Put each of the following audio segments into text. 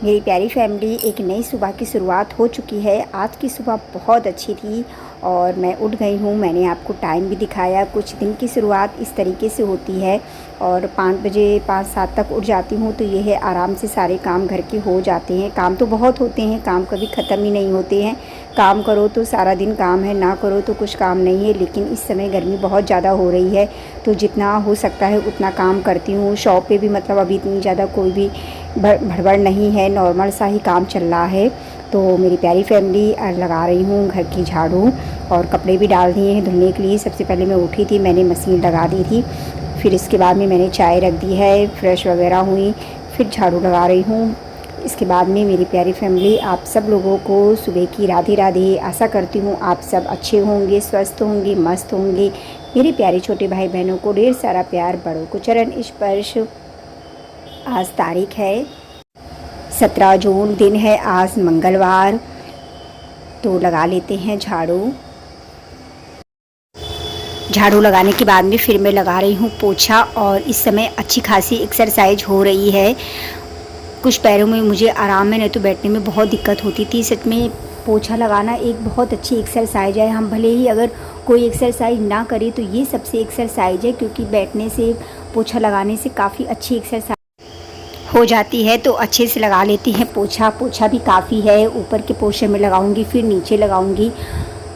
मेरी प्यारी फैमिली, एक नई सुबह की शुरुआत हो चुकी है। आज की सुबह बहुत अच्छी थी और मैं उठ गई हूँ। मैंने आपको टाइम भी दिखाया। कुछ दिन की शुरुआत इस तरीके से होती है और 5 बजे 5-7 तक उठ जाती हूँ तो ये है आराम से सारे काम घर के हो जाते हैं। काम तो बहुत होते हैं, काम कभी ख़त्म ही नहीं होते हैं। काम करो तो सारा दिन काम है, ना करो तो कुछ काम नहीं है। लेकिन इस समय गर्मी बहुत ज़्यादा हो रही है तो जितना हो सकता है उतना काम करती हूँ। शॉप पे भी मतलब अभी इतनी ज़्यादा कोई भी भड़बड़ नहीं है, नॉर्मल सा ही काम चल रहा है। तो मेरी प्यारी फैमिली, लगा रही हूँ घर की झाड़ू और कपड़े भी डाल दिए हैं धुलने के लिए। सबसे पहले मैं उठी थी, मैंने मशीन लगा दी थी। फिर इसके बाद में मैंने चाय रख दी है, फ्रेश वगैरह हुई, फिर झाड़ू लगा रही हूँ। इसके बाद में मेरी प्यारी फैमिली, आप सब लोगों को सुबह की राधे राधे। आशा करती हूँ आप सब अच्छे होंगे, स्वस्थ होंगे, मस्त होंगे। मेरे प्यारे छोटे भाई बहनों को ढेर सारा प्यार, बड़ों को चरण स्पर्श। आज तारीख है 17 जून, दिन है आज मंगलवार। तो लगा लेते हैं झाड़ू। झाड़ू लगाने के बाद में फिर मैं लगा रही हूँ पोछा और इस समय अच्छी खासी एक्सरसाइज हो रही है। कुछ पैरों में मुझे आराम है, नहीं तो बैठने में बहुत दिक्कत होती थी। सच में पोछा लगाना एक बहुत अच्छी एक्सरसाइज है। हम भले ही अगर कोई एक्सरसाइज ना करें तो ये सबसे एक्सरसाइज है, क्योंकि बैठने से, पोछा लगाने से काफ़ी अच्छी एक्सरसाइज हो जाती है। तो अच्छे से लगा लेती हैं पोछा। पोछा भी काफ़ी है, ऊपर के पोर्शन में लगाऊंगी, फिर नीचे लगाऊंगी।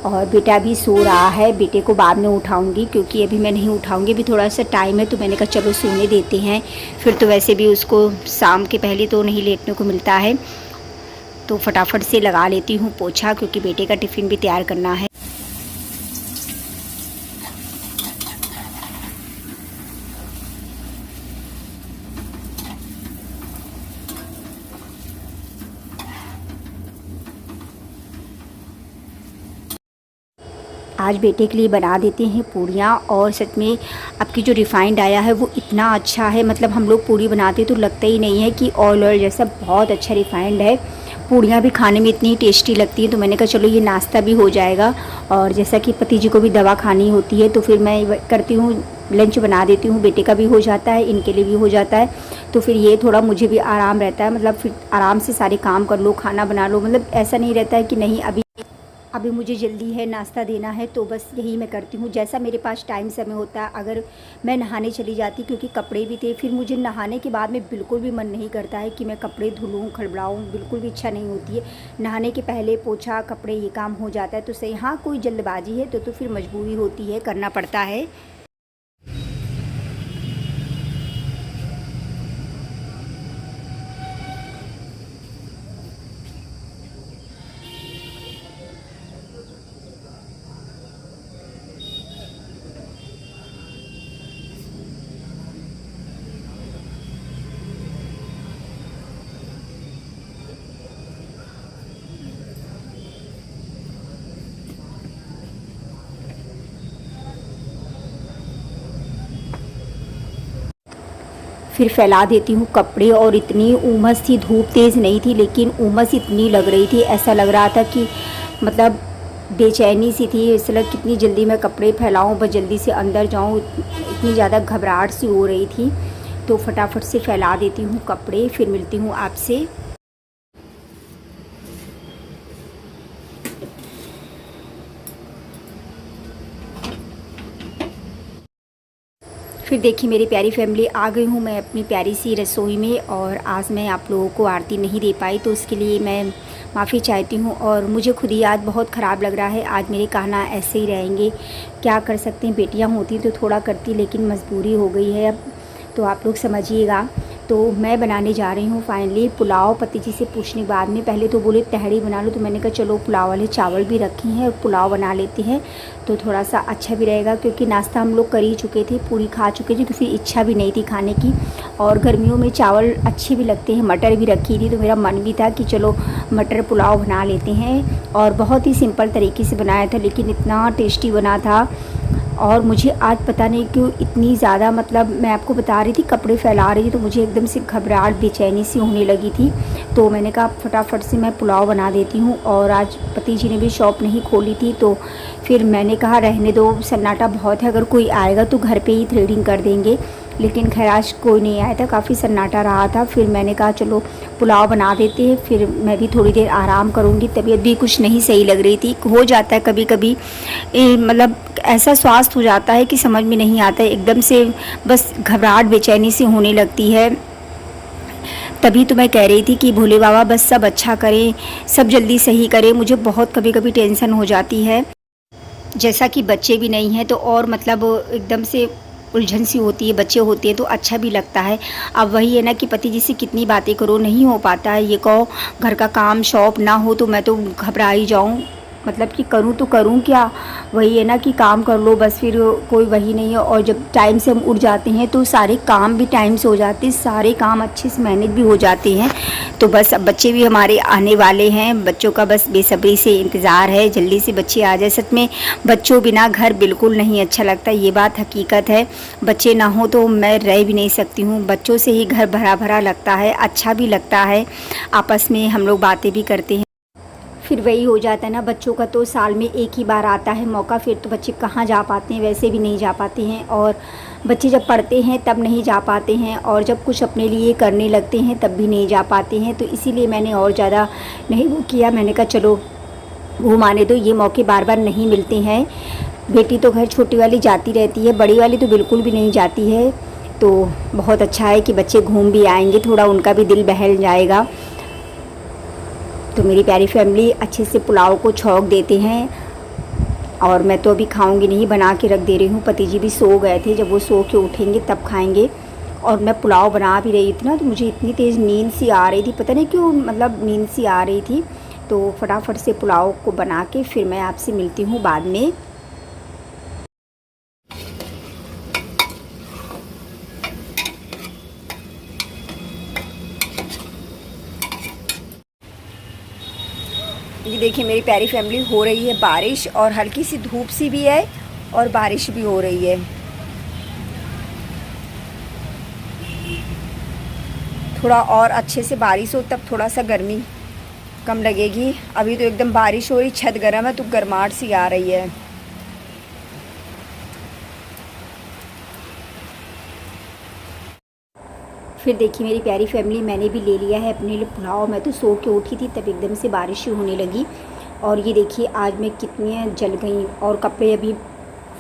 और बेटा भी सो रहा है, बेटे को बाद में उठाऊंगी क्योंकि अभी मैं नहीं उठाऊंगी, अभी थोड़ा सा टाइम है। तो मैंने कहा चलो सोने देते हैं। फिर तो वैसे भी उसको शाम के पहले तो नहीं लेटने को मिलता है, तो फटाफट से लगा लेती हूँ पोछा, क्योंकि बेटे का टिफ़िन भी तैयार करना है। आज बेटे के लिए बना देते हैं पूड़ियाँ। और सच में आपकी जो रिफ़ाइंड आया है वो इतना अच्छा है, मतलब हम लोग पूड़ी बनाते तो लगता ही नहीं है कि ऑयल जैसा, बहुत अच्छा रिफ़ाइंड है। पूड़ियाँ भी खाने में इतनी टेस्टी लगती हैं। तो मैंने कहा चलो ये नाश्ता भी हो जाएगा। और जैसा कि पति जी को भी दवा खानी होती है तो फिर मैं करती हूँ, लंच बना देती हूँ। बेटे का भी हो जाता है, इनके लिए भी हो जाता है। तो फिर ये थोड़ा मुझे भी आराम रहता है, मतलब फिर आराम से सारे काम कर लो, खाना बना लो। मतलब ऐसा नहीं रहता है कि नहीं अभी मुझे जल्दी है, नाश्ता देना है। तो बस यही मैं करती हूँ, जैसा मेरे पास टाइम समय होता है। अगर मैं नहाने चली जाती, क्योंकि कपड़े भी थे, फिर मुझे नहाने के बाद में बिल्कुल भी मन नहीं करता है कि मैं कपड़े धुलूँ, खड़बड़ाऊँ, बिल्कुल भी इच्छा नहीं होती है। नहाने के पहले पोछा, कपड़े, ये काम हो जाता है तो सही। हाँ, कोई जल्दबाजी है तो फिर मजबूरी होती है, करना पड़ता है। फिर फैला देती हूँ कपड़े। और इतनी उमस थी, धूप तेज़ नहीं थी लेकिन उमस इतनी लग रही थी, ऐसा लग रहा था कि मतलब बेचैनी सी थी। इसलिए कितनी जल्दी मैं कपड़े फैलाऊँ, बस जल्दी से अंदर जाऊँ, इतनी ज़्यादा घबराहट सी हो रही थी। तो फटाफट से फैला देती हूँ कपड़े, फिर मिलती हूँ आपसे। फिर देखिए मेरी प्यारी फैमिली, आ गई हूँ मैं अपनी प्यारी सी रसोई में। और आज मैं आप लोगों को आरती नहीं दे पाई, तो उसके लिए मैं माफ़ी चाहती हूँ। और मुझे खुद ही आज बहुत ख़राब लग रहा है। आज मेरे कहना ऐसे ही रहेंगे, क्या कर सकते हैं। बेटियाँ होती तो थोड़ा करती, लेकिन मजबूरी हो गई है अब, तो आप लोग समझिएगा। तो मैं बनाने जा रही हूँ फाइनली पुलाव। पति जी से पूछने के बाद में, पहले तो बोले तहड़ी बना लो, तो मैंने कहा चलो पुलाव वाले चावल भी रखे हैं और पुलाव बना लेते हैं, तो थोड़ा सा अच्छा भी रहेगा। क्योंकि नाश्ता हम लोग कर ही चुके थे, पूरी खा चुके थे, तो फिर इच्छा भी नहीं थी खाने की। और गर्मियों में चावल अच्छे भी लगते हैं। मटर भी रखी थी तो मेरा मन भी था कि चलो मटर पुलाव बना लेते हैं। और बहुत ही सिंपल तरीके से बनाया था, लेकिन इतना टेस्टी बना था। और मुझे आज पता नहीं क्यों इतनी ज़्यादा, मतलब मैं आपको बता रही थी कपड़े फैला रही थी तो मुझे एकदम से घबराहट, बेचैनी सी होने लगी थी। तो मैंने कहा फटाफट से मैं पुलाव बना देती हूँ। और आज पति जी ने भी शॉप नहीं खोली थी, तो फिर मैंने कहा रहने दो, सन्नाटा बहुत है, अगर कोई आएगा तो घर पे ही थ्रेडिंग कर देंगे। लेकिन खैर आज कोई नहीं आया था, काफ़ी सन्नाटा रहा था। फिर मैंने कहा चलो पुलाव बना देते हैं, फिर मैं भी थोड़ी देर आराम करूँगी। तबीयत भी कुछ नहीं सही लग रही थी। हो जाता है कभी कभी मतलब ऐसा स्वास्थ्य हो जाता है कि समझ में नहीं आता है, एकदम से बस घबराहट बेचैनी सी होने लगती है। तभी तो मैं कह रही थी कि भोले बाबा बस सब अच्छा करें, सब जल्दी सही करें। मुझे बहुत कभी कभी टेंशन हो जाती है, जैसा कि बच्चे भी नहीं हैं तो और मतलब एकदम से उलझन सी होती है। बच्चे होते हैं तो अच्छा भी लगता है। अब वही है ना कि पति जी से कितनी बातें करो, नहीं हो पाता है। ये कहो घर का काम शॉप ना हो तो मैं तो घबरा ही जाऊँ, मतलब कि करूँ तो करूँ क्या। वही है ना कि काम कर लो बस, फिर कोई वही नहीं है। और जब टाइम से हम उठ जाते हैं तो सारे काम भी टाइम से हो जाते हैं, सारे काम अच्छे से मैनेज भी हो जाते हैं। तो बस अब बच्चे भी हमारे आने वाले हैं, बच्चों का बस बेसब्री से इंतज़ार है, जल्दी से बच्चे आ जाए। सच में बच्चों बिना घर बिल्कुल नहीं अच्छा लगता, ये बात हकीकत है। बच्चे ना हो तो मैं रह भी नहीं सकती हूँ। बच्चों से ही घर भरा भरा लगता है, अच्छा भी लगता है। आपस में हम लोग बातें भी करते हैं। फिर वही हो जाता है ना, बच्चों का तो साल में एक ही बार आता है मौका, फिर तो बच्चे कहाँ जा पाते हैं, वैसे भी नहीं जा पाते हैं। और बच्चे जब पढ़ते हैं तब नहीं जा पाते हैं, और जब कुछ अपने लिए करने लगते हैं तब भी नहीं जा पाते हैं। तो इसीलिए मैंने और ज़्यादा नहीं वो किया। मैंने कहा चलो घुमाने दो, ये मौके बार बार नहीं मिलते हैं। बेटी तो घर छोटी वाली जाती रहती है, बड़ी वाली तो बिल्कुल भी नहीं जाती है। तो बहुत अच्छा है कि बच्चे घूम भी आएंगे, थोड़ा उनका भी दिल बहल जाएगा। तो मेरी प्यारी फैमिली अच्छे से पुलाव को छौंक देते हैं, और मैं तो अभी खाऊंगी नहीं, बना के रख दे रही हूँ। पति जी भी सो गए थे, जब वो सो के उठेंगे तब खाएंगे। और मैं पुलाव बना भी रही थी ना, तो मुझे इतनी तेज़ नींद सी आ रही थी, पता नहीं क्यों, मतलब नींद सी आ रही थी। तो फटाफट से पुलाव को बना के फिर मैं आपसे मिलती हूँ बाद में। ये देखिए मेरी प्यारी फैमिली, हो रही है बारिश, और हल्की सी धूप सी भी है और बारिश भी हो रही है। थोड़ा और अच्छे से बारिश हो तब थोड़ा सा गर्मी कम लगेगी। अभी तो एकदम बारिश हो रही, छत गर्म है तो गर्माहट सी आ रही है। फिर देखिए मेरी प्यारी फैमिली, मैंने भी ले लिया है अपने लिए पुलाव। मैं तो सो के उठी थी तब एकदम से बारिश शुरू होने लगी। और ये देखिए आज मैं कितनी जल गई, और कपड़े अभी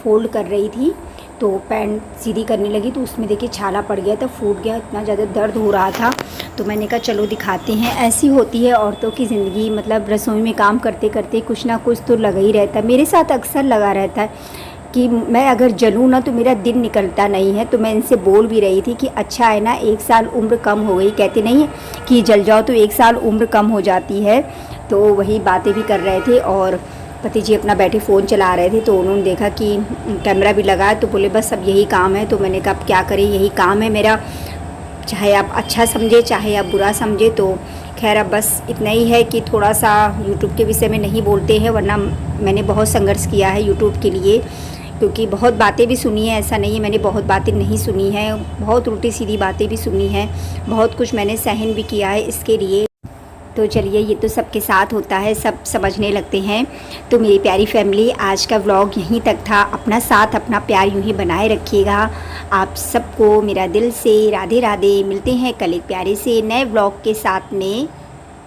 फोल्ड कर रही थी तो पैंट सीधी करने लगी तो उसमें देखिए छाला पड़ गया था, फूट गया, इतना ज़्यादा दर्द हो रहा था। तो मैंने कहा चलो दिखाते हैं। ऐसी होती है औरतों की ज़िंदगी, मतलब रसोई में काम करते करते कुछ ना कुछ तो लगा ही रहता है। मेरे साथ अक्सर लगा रहता है कि मैं अगर जलूँ ना तो मेरा दिन निकलता नहीं है। तो मैं इनसे बोल भी रही थी कि अच्छा है ना, 1 साल उम्र कम हो गई, कहते नहीं है कि जल जाओ तो 1 साल उम्र कम हो जाती है। तो वही बातें भी कर रहे थे, और पति जी अपना बैठे फ़ोन चला रहे थे। तो उन्होंने देखा कि कैमरा भी लगा है, तो बोले बस अब यही काम है। तो मैंने कहा अब क्या करें, यही काम है मेरा, चाहे आप अच्छा समझे चाहे आप बुरा समझे। तो खैर अब बस इतना ही है कि थोड़ा सा यूट्यूब के विषय में नहीं बोलते हैं, वरना मैंने बहुत संघर्ष किया है यूट्यूब के लिए, क्योंकि बहुत बातें भी सुनी है। ऐसा नहीं है मैंने बहुत बातें नहीं सुनी है, बहुत उल्टी सीधी बातें भी सुनी हैं, बहुत कुछ मैंने सहन भी किया है इसके लिए। तो चलिए, ये तो सबके साथ होता है, सब समझने लगते हैं। तो मेरी प्यारी फैमिली, आज का व्लॉग यहीं तक था। अपना साथ अपना प्यार यूं ही बनाए रखिएगा। आप सबको मेरा दिल से राधे राधे। मिलते हैं कल एक प्यारे से नए व्लॉग के साथ में।